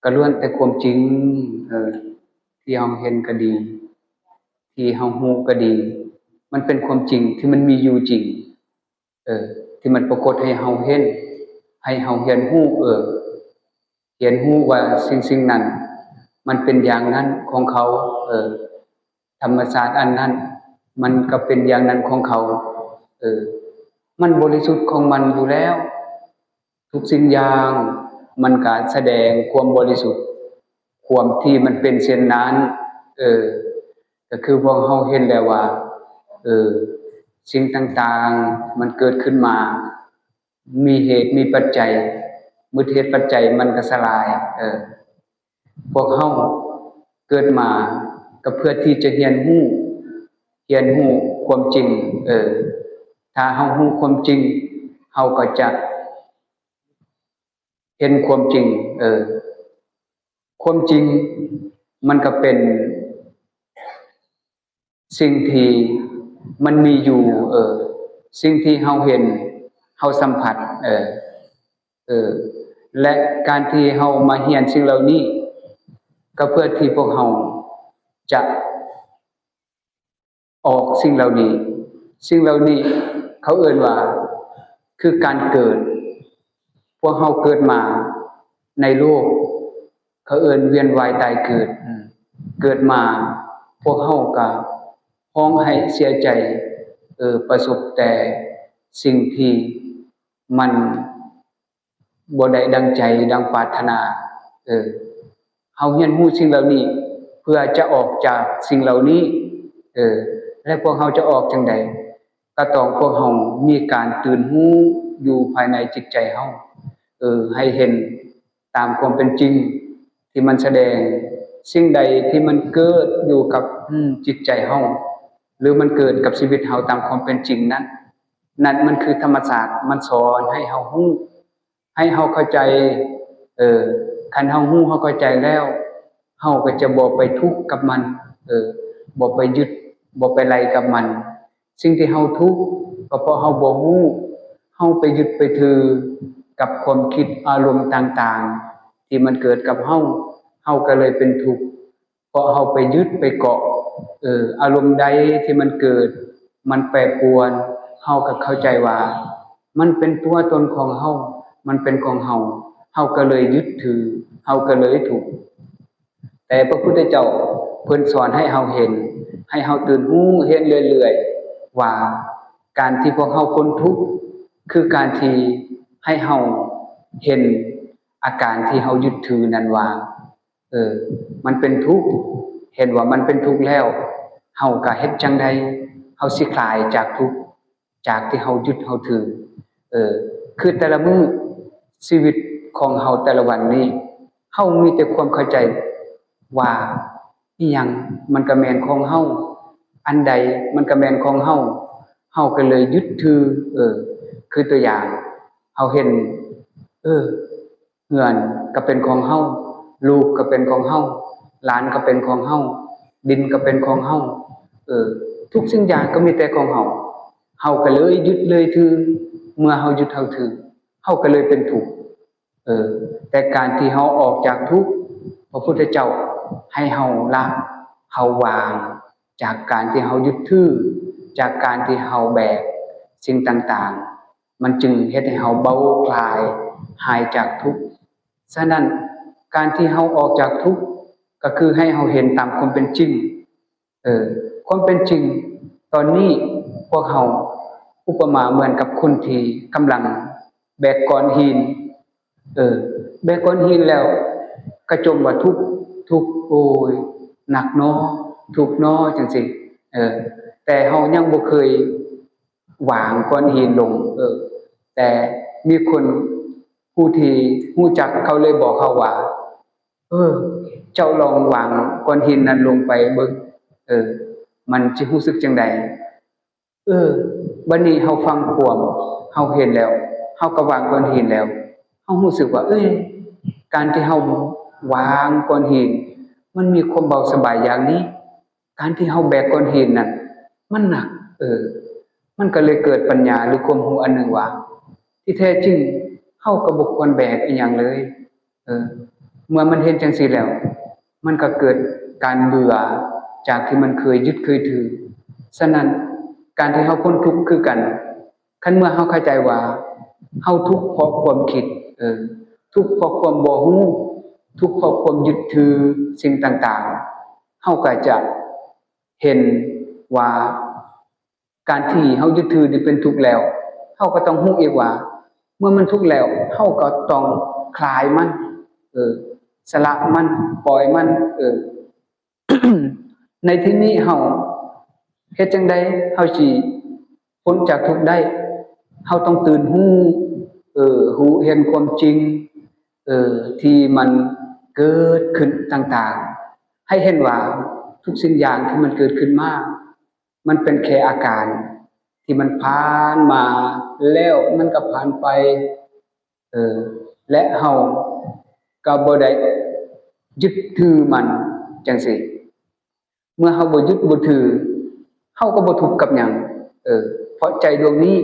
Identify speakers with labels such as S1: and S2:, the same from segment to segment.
S1: ก็ล้วนแต่ความจริงที่เฮาเห็นก็ดีที่เฮาฮู้ก็ดีมันเป็นความจริงที่มันมีอยู่จริงที่มันปรากฏให้เฮาเห็นให้เฮาเรียนรู้เรียนรู้ว่าสิ่งนั้นมันเป็นอย่างนั้นของเขาธรรมชาติอันนั้นมันก็เป็นอย่างนั้นของเขามันบริสุทธิ์ของมันอยู่แล้วทุกสิ่งอย่างมันก็แสดงความบริสุทธิ์ความที่มันเป็นเช่นนั้นก็คือพวกเฮาเห็นแล้วว่าสิ่งต่างๆมันเกิดขึ้นมามีเหตุมีปัจจัยเมื่อเหตุปัจจัยมันก็สลายพวกเฮาเกิดมาก็เพื่อที่จะเรียนรู้ความจริงถ้าเฮารู้ความจริงเฮาก็จะเห็นความจริงความจริงมันก็เป็นสิ่งที่มันมีอยู่สิ่งที่เฮาเห็นเฮาสัมผัสและการที่เฮามาเรียนสิ่งเหล่านี้ก็เพื่อที่พวกเฮาจะออกสิ่งเหล่านี้เขาเอิ้นว่าคือการเกิดพวกเฮาเกิดมาในโลกเขาเอิ้นเวียนว่ายตายเกิดมาพวกเฮาก็ร้องไห้เสียใจประสบแต่สิ่งที่มันบ่ได้ดังใจดังปรารถนาเฮาเรียนรู้สิ่งเหล่านี้เพื่อจะออกจากสิ่งเหล่านี้และพวกเฮาจะออกจังได๋ก็ต้องพวกเฮามีการตื่นรู้อยู่ภายในจิตใจเฮาให้เห็นตามความเป็นจริงที่มันแสดงสิ่งใดที่มันเกิดอยู่กับจิตใจเฮาหรือมันเกิดกับชีวิตเฮาตามความเป็นจริงนั้นมันคือธรรมชาติมันสอนให้เฮารู้ให้เฮาเข้าใจคันเฮารู้เฮาเข้าใจแล้วเฮาก็จะบ่ไปทุกข์กับมันบ่ไปยึดบ่ไปไล่กับมันสิ่งที่เฮาทุกข์ก็เพราะเฮาบ่รู้เฮาไปยึดไปถือกับความคิดอารมณ์ต่างๆที่มันเกิดกับเฮาก็เลยเป็นทุกข์เพราะเฮาไปยึดไปเกาะอารมณ์ใดที่มันเกิดมันแปรปรวนเฮาก็เข้าใจว่ามันเป็นตัวตนของเฮามันเป็นของเฮาก็เลยยึดถือเฮาก็เลยทุกข์แต่พระพุทธเจ้าเพิ่นสอนให้เฮาเห็นให้เฮาตื่นรู้เห็นเรื่อยๆว่าการที่พวกเฮาพ้นทุกข์คือการที่ให้เฮาเห็นอาการที่เฮายึดถือนั้นว่ามันเป็นทุกข์เห็นว่ามันเป็นทุกข์แล้วเฮาก็เฮ็ดจังได๋เฮาสิคลายจากทุกข์จากที่เฮายึดเฮาถือคือแต่ละมื้อชีวิตของเฮาแต่ละวันนี้เฮามีแต่ความเข้าใจว่าอิหยังมันก็แม่นของเฮาอันใดมันก็แม่นของเฮาก็เลยยึดถือคือตัวอย่างเฮาเห็นเฮือนก็เป็นของเฮาลูกก็เป็นของเฮาหลานก็เป็นของเฮาดินก็เป็นของเฮาทุกสิ่งอย่างก็มีแต่ของเฮาก็เลยยึดเลยถือเมื่อเฮายึดเฮาถือเฮาก็เลยเป็นทุกข์แต่การที่เฮาออกจากทุกข์พระพุทธเจ้าให้เฮาละเฮาวางจากการที่เฮายึดถือจากการที่เฮาแบกสิ่งต่างๆมันจึงเฮ็ดให้เฮาเบาคลายหายจากทุกข์ฉะนั้นการที่เฮาออกจากทุกข์ก็คือให้เฮาเห็นตามความเป็นจริงความเป็นจริงตอนนี้พวกเฮาอุปมาเหมือนกับคนที่กำลังแบกก้อนหินแบกก้อนหินแล้วก็จมว่าทุกข์โอ้ยหนักเนาะทุกข์เนาะจังซี่แต่เฮายังบ่เคยวางก้อนหินลงแต่มีคนผู้ที่รู้จักเขาเลยบอกเขาว่าเจ้าลองวางก้อนหินนั้นลงไปเบิ่งมันสิรู้สึกจังได๋บัดนี้เฮาฟังความเฮาเห็นแล้วเฮาก็วางก้อนหินแล้วเฮารู้สึกว่าการที่เฮาวางก้อนหินมันมีความเบาสบายอย่างนี้การที่เฮาแบกก้อนหินนั่นมันหนักมันก็เลยเกิดปัญญาหรือความรู้อันหนึ่งว่าที่แท้จริงเฮาก็บ่ควรแบกอีหยังเลย เมื่อมันเห็นจังซี่แล้วมันก็เกิดการเบื่อจากที่มันเคยยึดเคยถือฉะนั้นการที่เฮาพ้นทุกข์คือกันคันเมื่อเฮาเข้าใจว่าเฮาทุกข์เพราะความคิดทุกข์เพราะความบ่ฮู้ทุกข์เพราะความยึดถือสิ่งต่างๆเฮาก็จะเห็นว่าการที่เฮายึดถือนี่เป็นทุกข์แล้วเฮาก็ต้องฮู้อีกว่าเมื่อมันทุกข์แล้วเฮาก็ต้องคลายมันสละมันปล่อยมันในที่นี้เฮาเฮ็ดจังได๋เฮาสิพ้นจากทุกข์ได้เฮาต้องตื่นรู้เห็นความจริงที่มันเกิดขึ้นต่างๆให้เห็นว่าทุกสิ่งอย่างที่มันเกิดขึ้นมามันเป็นแค่อาการที่มันผ่านมาแล้วมันก็ผ่านไปและเฮาก็บ่ได้ยึดถือมันจังซี่เมื่อเฮาบ่ยึดบ่ถือเฮาก็บ่ทุกข์กับหยังเพราะใจดวงนี้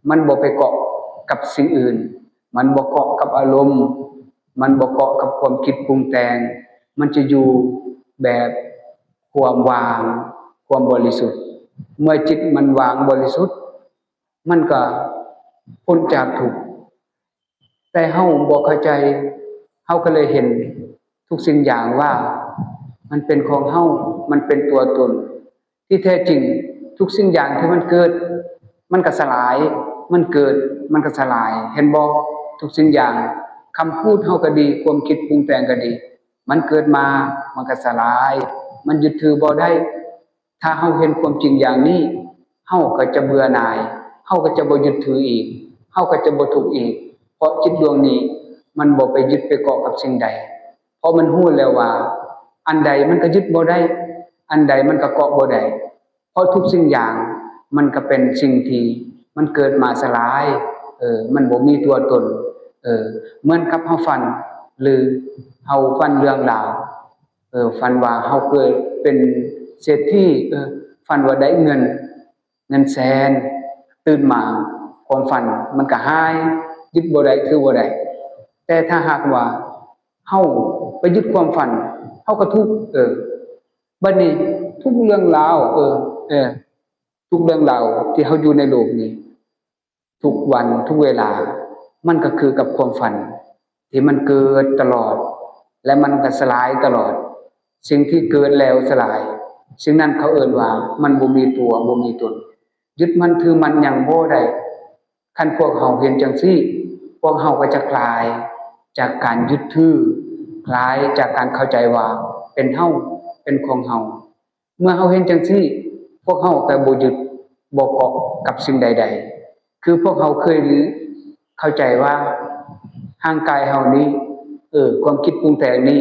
S1: มันบ่ไปเกาะกับสิ่งอื่นมันบ่เกาะกับอารมณ์มันบ่เกาะกับความคิดปรุงแต่งมันจะอยู่แบบความว่างความบริสุทธิ์เมื่อจิตมันว่างบริสุทธิ์มันก็พ้นจากทุกข์แต่เฮาบ่เข้าใจเฮาก็เลยเห็นทุกสิ่งอย่างว่ามันเป็นของเฮามันเป็นตัวตนที่แท้จริงทุกสิ่งอย่างที่มันเกิดมันก็สลายมันเกิดมันก็สลายเห็นบ่ทุกสิ่งอย่างคำพูดเฮาก็ดีความคิดปรุงแต่งก็ดีมันเกิดมามันก็สลายมันยึดถือบ่ได้ถ้าเฮาเห็นความจริงอย่างนี้เฮาก็จะเบื่อหน่ายเฮาก็จะบ่ยึดถืออีกเฮาก็จะบ่ทุกข์อีกเพราะจิตดวงนี้มันบ่ไปยึดไปเกาะกับสิ่งใดเพราะมันรู้แล้วว่าอันใดมันก็ยึดบ่ได้อันใดมันก็เกาะบ่ได้เพราะทุกสิ่งอย่างมันก็เป็นสิ่งที่มันเกิดมาสลายมันบ่มีตัวตนเหมือนกับเฮาฝันหรือเฮาฝันเรื่องราวฝันว่าเฮาเกิดเป็นเศรษฐีฝันว่าได้เงินแสนตื่นมาความฝันมันก็หายยึดบ่ได้ถือบ่ได้แต่ถ้าหากว่าเฮาไปยึดความฝันเฮาก็ทุกข์บัดนี้ทุกเรื่องราวทุกเรื่องราวที่เฮาอยู่ในโลกนี้ทุกวันทุกเวลามันก็คือกับความฝันที่มันเกิดตลอดและมันก็สลายตลอดสิ่งที่เกิดแล้วสลายสิ่งนั้นเขาเอิ้นว่ามันบ่มีตัวบ่มีตนยึดมันถือมันหยังบ่ได้คันพวกเฮาเห็นจังซี่พวกเฮาก็จะคลายจากการยึดถือคลายจากการเข้าใจว่าเป็นเฮาเป็นของเฮาเมื่อเฮาเห็นจังซี่พวกเฮาก็บ่ยึดบ่เกาะกับสิ่งใดๆคือพวกเฮาเคยเข้าใจว่าร่างกายเฮานี้ความคิดปรุงแต่งนี้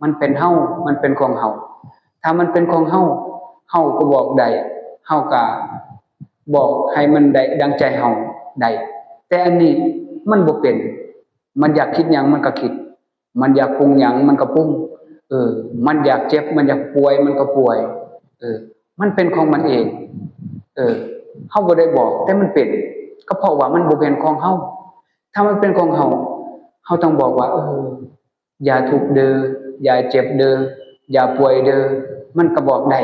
S1: มันเป็นเฮามันเป็นของเฮาถ้ามันเป็นของเฮาเฮาก็บอกได้เฮาก็บอกให้มันได้ดังใจเฮาได้แต่อันนี้มันบ่เป็นมันอยากคิดหยังมันก็คิดมันอยากปรุงหยังมันก็ปรุงมันอยากเจ็บมันอยากป่วยมันก็ป่วยมันเป็นของมันเองเฮาบ่ได้บอกแต่มันเป็นก็เพราะว่ามันบ่เป็นของเฮาถ้ามันเป็นของเฮาเฮาต้องบอกว่าอย่าทุกข์เด้ออย่าเจ็บเด้ออย่าป่วยเด้อมันก็บอกได้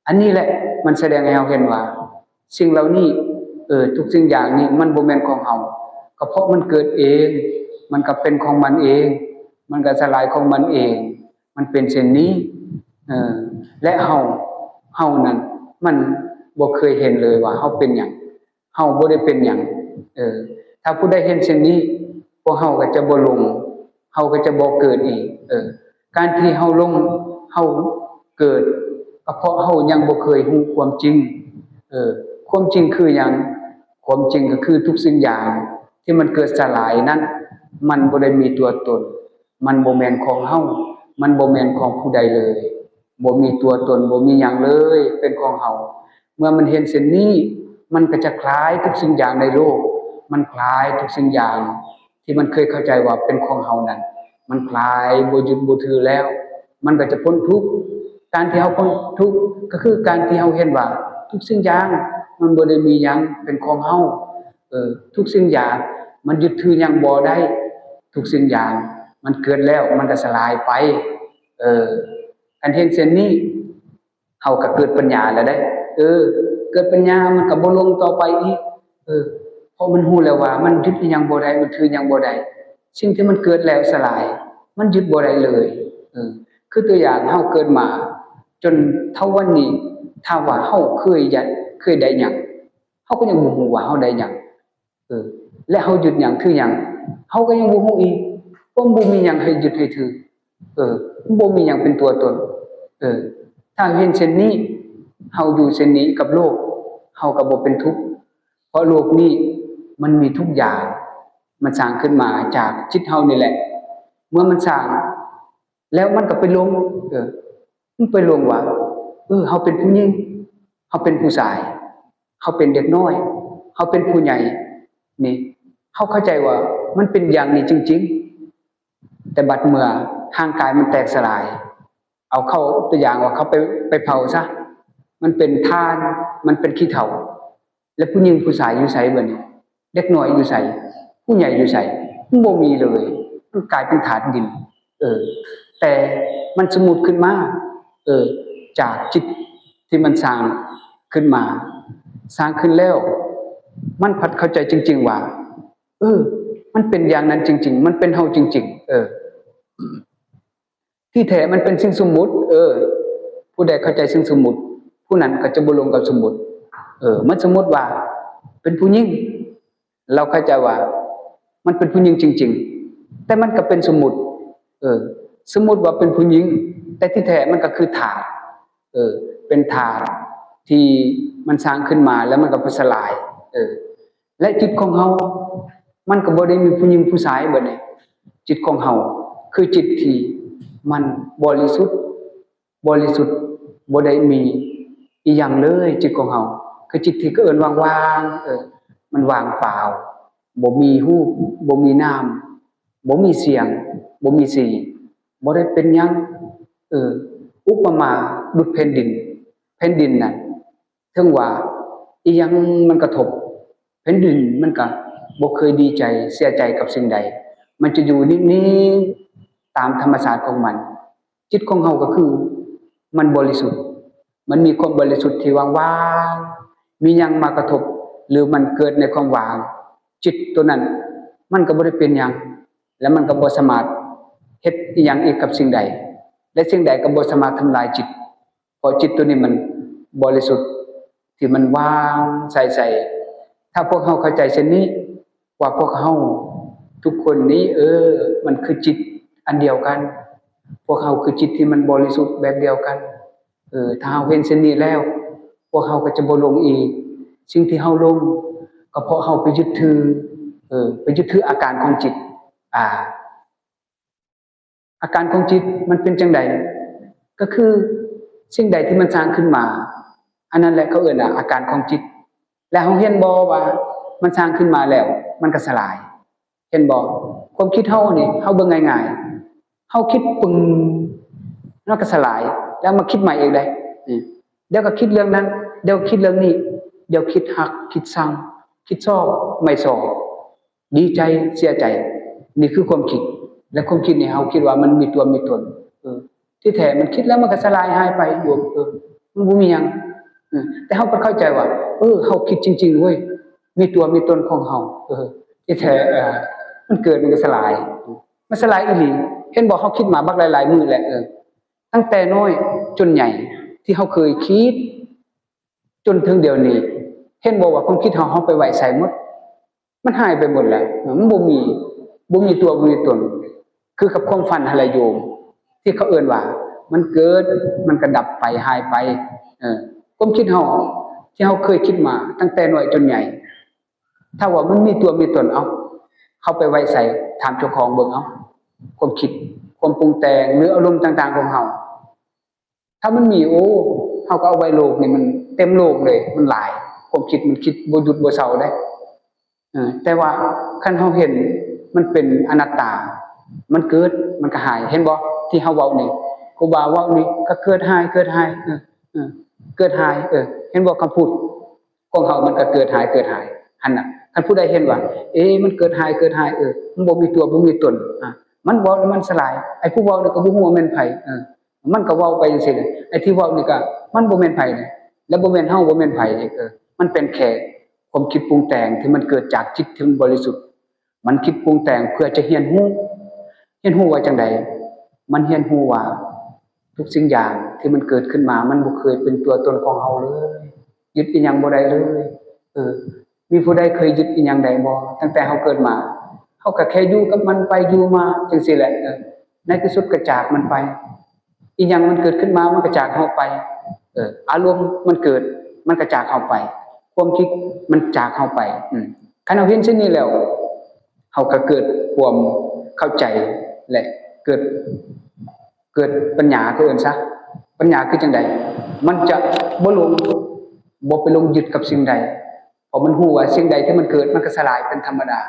S1: อันนี้แหละมันแสดงให้เฮาเห็นว่าสิ่งเหล่านี้ทุกสิ่งอย่างนี้มันบ่แม่นของเฮาก็เพราะมันเกิดเองมันก็เป็นของมันเองมันก็สลายของมันเองมันเป็นเช่นนี้และเฮานั้นมันบ่เคยเห็นเลยว่าเฮาเป็นหยังเฮาบ่ได้เป็นหยังถ้าผู้ใดเห็นเช่นนี้พวกเฮาก็จะบ่หลงเฮาก็จะบ่เกิดอีกการที่เฮาหลงเฮาเกิดก็เพราะเฮายังบ่เคยรู้ความจริงความจริงคือหยังความจริงก็คือทุกสิ่งอย่างที่มันเกิดสลายนั้นมันบ่ได้มีตัวตนมันบ่แม่นของเฮามันบ่แม่นของผู้ใดเลยบ่มีตัวตนบ่มีหยังเลยเป็นของเฮาเมื่อมันเห็นเช่นนี้มันก็จะคลายทุกสิ่งอย่างในโลกมันคลายทุกสิ่งอย่างที่มันเคยเข้าใจว่าเป็นของเฮานั้นมันคลายบ่ยึดบ่ถือแล้วมันก็จะพ้นทุกข์การที่เฮาพ้นทุกข์ก็คือการที่เฮาเห็นว่าทุกสิ่งอย่างมันบ่ได้มีหยังเป็นของเฮาทุกสิ่งอย่างมันยึดถือหยังบ่ได้ทุกสิ่งอย่าง มันเกิดแล้วมันก็สลายไปอันเห็นเช่นนี้เฮาก็เกิดปัญญาแล้วได้เกิดปัญญามันก็บ่ลงต่อไปอีกเพราะมันรู้แล้วว่ามันยึดอิหยังบ่ได้มันถืออิหยังบ่ได้สิ่งที่มันเกิดแล้วสลายมันยึดบ่ได้เลยคือตัวอย่างเฮาเกิดมาจนเท่าวันนี้ถ้าว่าเฮาเคยได้หยังเฮาก็ยังบ่ฮู้ว่าเฮาได้หยังและเฮายึดหยังถือหยังเฮาก็ยังบ่ฮู้อีกเพราะบ่มีหยังให้ยึดให้ถือบ่มีหยังเป็นตัวตนถ้าเห็นเช่นนี้เฮาอยู่เช่นนี้กับโลกเฮาก็บ่เป็นทุกข์เพราะโลกนี้มันมีทุกอย่างมันสร้างขึ้นมาจากจิตเฮานี่แหละเมื่อมันสร้างแล้วมันก็ไปลงมันไปลงว่าเฮาเป็นผู้หญิงเฮาเป็นผู้ชายเฮาเป็นเด็กน้อยเฮาเป็นผู้ใหญ่นี่เฮาเข้าใจว่ามันเป็นอย่างนี้จริงๆแต่บัดเมื่อร่างกายมันแตกสลายเอาเข้าตัวอย่างว่าเขาไปเผาซะมันเป็นทานมันเป็นขี้เถ้าแล้วผู้หญิงผู้ชายอยู่ไสบัดนี้เด็กน้อยอยู่ไสผู้ใหญ่อยู่ไสมันบ่มีเลยมันกลายเป็นธาตุดินแต่มันสมมุติขึ้นมาจากจิตที่มันสร้างขึ้นมาสร้างขึ้นแล้วมันพัดเข้าใจจริงๆว่ามันเป็นอย่างนั้นจริงๆมันเป็นเฮาจริงๆที่แท้มันเป็นสิ่งสมมุติผู้ใดเข้าใจสิ่งสมมุติผู้นั้นก็จะบ่ลงกับสมมุติมันสมมุติว่าเป็นผู้หญิงเราเข้าใจว่ามันเป็นผู้หญิงจริงๆแต่มันก็เป็นสมมุติสมมุติว่าเป็นผู้หญิงแต่ที่แท้มันก็คือธาตุเป็นธาตุที่มันสร้างขึ้นมาแล้วมันก็ไปสลายและจิตของเฮามันก็บ่ได้มีผู้หญิงผู้ชายเบิดนี่จิตของเฮาคือจิตที่มันบริสุทธิ์บ่ได้มีอีหยังเลยจิตของเฮาคือจิตที่ก็เอิ้นว่างๆมันว่างเปล่าบ่มีรูปบ่มีนามบ่มีเสียงบ่มีสีบ่ได้เป็นหยังอุปมาดุจแผ่นดินน่ะถึงว่าอีหยังมันกระทบแผ่นดินมันก็บ่เคยดีใจเสียใจกับสิ่งใดมันจะอยู่นิ่งๆตามธรรมชาติของมันจิตของเฮาก็คือมันบริสุทธิ์มันมีความบริสุทธิ์ที่ว่างๆมีหยังมากระทบหรือมันเกิดในความว่างจิตตัวนั้นมันก็บ่ได้เป็นหยังแล้วมันก็บ่สามารถเฮ็ดอีหยังอีกกับสิ่งใดและสิ่งใดก็บ่สามารถทำลายจิตเพราะจิตตัวนี้มันบริสุทธิ์ที่มันว่างใสๆถ้าพวกเฮาเข้าใจเช่นนี้ว่าพวกเฮาทุกคนนี้มันคือจิตอันเดียวกันพวกเฮาคือจิตที่มันบริสุทธิ์แบบเดียวกันถ้าเฮาเห็นเช่นนี้แล้วพวกเฮาก็จะบ่หลงอีกสิ่งที่เฮาหลงก็เพราะเฮาไปยึดถือไปยึดถืออาการของจิตอาการของจิตมันเป็นจังใดก็คือสิ่งใดที่มันสร้างขึ้นมาอันนั้นแหละเขาเอิ้นอาการของจิตแล้วเฮาเห็นบ่ว่ามันสร้างขึ้นมาแล้วมันก็สลายเห็นบ่ความคิดเฮานี่เฮาเบิ่งง่ายๆเฮาคิดปึ้งแล้วก็สลายแล้วมาคิดใหม่อีกได้เดี๋ยวก็คิดเรื่องนั้นเดี๋ยวคิดเรื่องนี้เดี๋ยวคิดหักคิดชังคิดชอบไม่ชอบดีใจเสียใจนี่คือความคิดและความคิดนี่เฮาคิดว่ามันมีตัวมีตนที่แท้มันคิดแล้วมันก็สลายหายไปโยมมันบ่มีหยังแต่เฮาก็เข้าใจว่าเฮาคิดจริงๆเว้ยมีตัวมีตนของเฮาที่แท้มันเกิดมันก็สลายมันสลายอีหลีเห็นบ่เฮาคิดมาบักหลายๆมื้อแหละตั้งแต่น้อยจนใหญ่ที่เฮาเคยคิดจนถึงเดี๋ยวนี้เห็นบ่ว่าความคิดเฮาไปไว้ไสหมดมันหายไปหมดแล้วมันบ่มีตัวบ่มีตนคือกับความฝันอะไรโยมที่เขาเอิ้นว่ามันเกิดมันก็ดับไปหายไปความคิดเฮาที่เฮาเคยคิดมาตั้งแต่น้อยจนใหญ่ถ้าว่ามันมีตัวมีตนเข้าไปไว้ใส่ถามเจ้าของเบิ่งความคิดความปรุงแต่งหรืออารมณ์ต่างๆของเฮาถ้ามันมีเฮาก็เอาไว้โลกนี่มันเต็มโลกเลยมันหลายความคิดมันคิดบ่หยุดบ่เซาได้แต่ว่าคันเฮาเห็นมันเป็นอนัตตามันเกิดมันก็หายเห็นบ่ที่เฮาเว้านี่ครูบาเว้านี่ก็เกิดหายเกิดหายเกิดหายเห็นบ่คำพูดของเฮามันก็เกิดหายหั่นน่ะคันผู้ใดเห็นว่ามันเกิดหายมันบ่มีตัวบ่มีตน มันเว้าแล้วมันสลายไอ้ผู้เว้านี่ก็บ่ฮู้ว่าแม่นไผมันก็เว้าไปจังซี่แหละไอ้ที่เว้านี่ก็มันบ่แม่นไผนะแล้วบ่แม่นเฮาบ่แม่นไผอีกมันเป็นแค่ความคิดปรุงแต่งที่มันเกิดจากจิตที่มันบริสุทธิ์มันคิดปรุงแต่งเพื่อจะเรียนรู้ว่าจังไดมันเรียนรู้ว่าทุกสิ่งอย่างที่มันเกิดขึ้นมามันบ่เคยเป็นตัวตนของเฮาเลยยึดอิหยังบ่ได้เลยมีผู้ใดเคยยึดอิหยังใดบ่ตั้งแต่เฮาเกิดมาเฮาก็แค่อยู่กับมันไปอยู่มาจังซี่แหละในที่สุดก็จากมันไปอีหยังมันเกิดขึ้นมามันก็จากเฮาไปอารมณ์มันเกิดมันก็จากเฮาไปความคิดมันจากเฮาไปคันเฮาเห็นเช่นนี้แล้วเฮาก็เกิดความเข้าใจและเกิดปัญญาคือเอิ้นซะปัญญาคือจังไดมันจะบ่หลงบ่ไปหลงยึดกับสิ่งใดเพราะมันรู้ว่าสิ่งใดที่มันเกิดมันก็สลายเป็นธรรมดา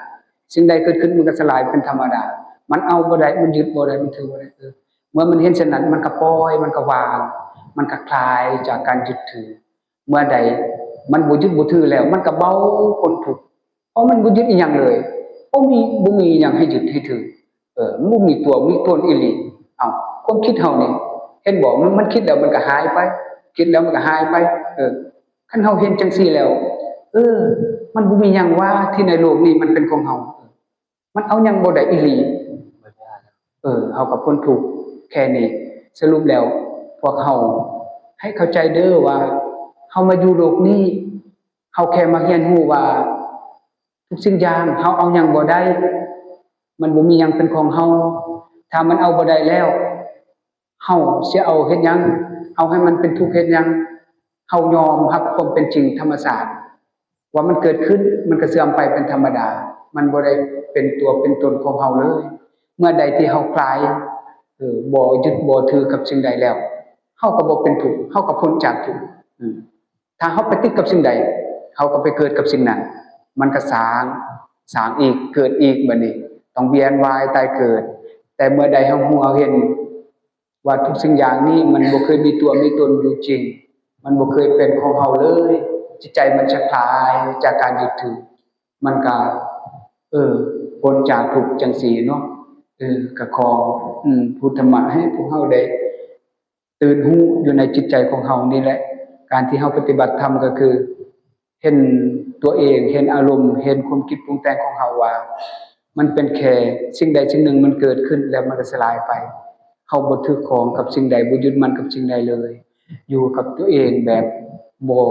S1: สิ่งใดเกิดขึ้นมันก็สลายเป็นธรรมดามันเอาบ่ได้มันยึดบ่ได้มันถือบ่ได้เมื่อมันเห็นเช่นนั้นมันก็ปล่อยมันก็วางมันก็คลายจากการยึดถือเมื่อใดมันบ่ยึดบ่ถือแล้วมันก็เบาพ้นทุกข์เพราะมันบ่ยึดอีหยังเลยบ่มีหยังให้ยึดให้ถือมันบ่มีตัวมีตนอีหลีความคิดเฮานี่เห็นบ่มันคิดแล้วมันก็หายไปคิดแล้วมันก็หายไปคันเฮาเห็นจังซี่แล้วมันบ่มีหยังว่าที่ในโลกนี้มันเป็นของเฮามันเอาหยังบ่ได้อีหลีเฮาก็พ้นทุกข์แค่นี้สรุปแล้วพวกเฮาให้เข้าใจเด้อว่าเฮามาอยู่โลกนี้เฮาแค่มาเรียนรู้ว่าทุกสิ่งอย่างเฮาเอาหยังบ่ได้มันบ่มีหยังเป็นของเฮาถ้ามันเอาบ่ได้แล้วเฮาสิเอาเฮ็ดหยังเอาให้มันเป็นทุกข์เฮ็ดหยังเฮายอมรับความเป็นจริงธรรมชาติว่ามันเกิดขึ้นมันก็เสื่อมไปเป็นธรรมดามันบ่ได้เป็นตัวเป็นตนของเฮาเลยเมื่อใดที่เฮาคลายบ่ยึดบ่ถือกับสิ่งใดแล้วเฮาก็บ่เป็นทุกข์เฮาก็พ้นจากทุกข์ถ้าเฮาไปติดกับสิ่งใดเฮาก็ไปเกิดกับสิ่งนั้นมันก็สร้างอีกเกิดอีกบัดนี้ต้องเวียนว่ายตายเกิดแต่เมื่อใดเฮารู้เห็นว่าทุกสิ่งอย่างนี้มันบ่เคยมีตัวมีตนอยู่จริงมันบ่เคยเป็นของเฮาเลยจิตใจมันจะคลายจากการยึดถือมันก็พ้นจากทุกข์จังซี่เนาะก็ขอพุทธธรรมะให้พวกเฮาได้ตื่นรู้อยู่ในจิตใจของเฮานี่แหละการที่เฮาปฏิบัติธรรมก็คือเห็นตัวเองเห็นอารมณ์เห็นความคิดปรุงแต่งของเฮาว่ามันเป็นแค่สิ่งใดสิ่งหนึ่งมันเกิดขึ้นแล้วมันก็สลายไปเฮาบ่ถือของกับสิ่งใดบ่ยึดมั่นกับสิ่งใดเลยอยู่กับตัวเองแบบบ่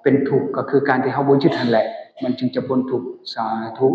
S1: เป็นทุกข์ก็คือการที่เฮาบ่ยึดนั่นแหละมันจึงจะพ้นทุกข์สาธุ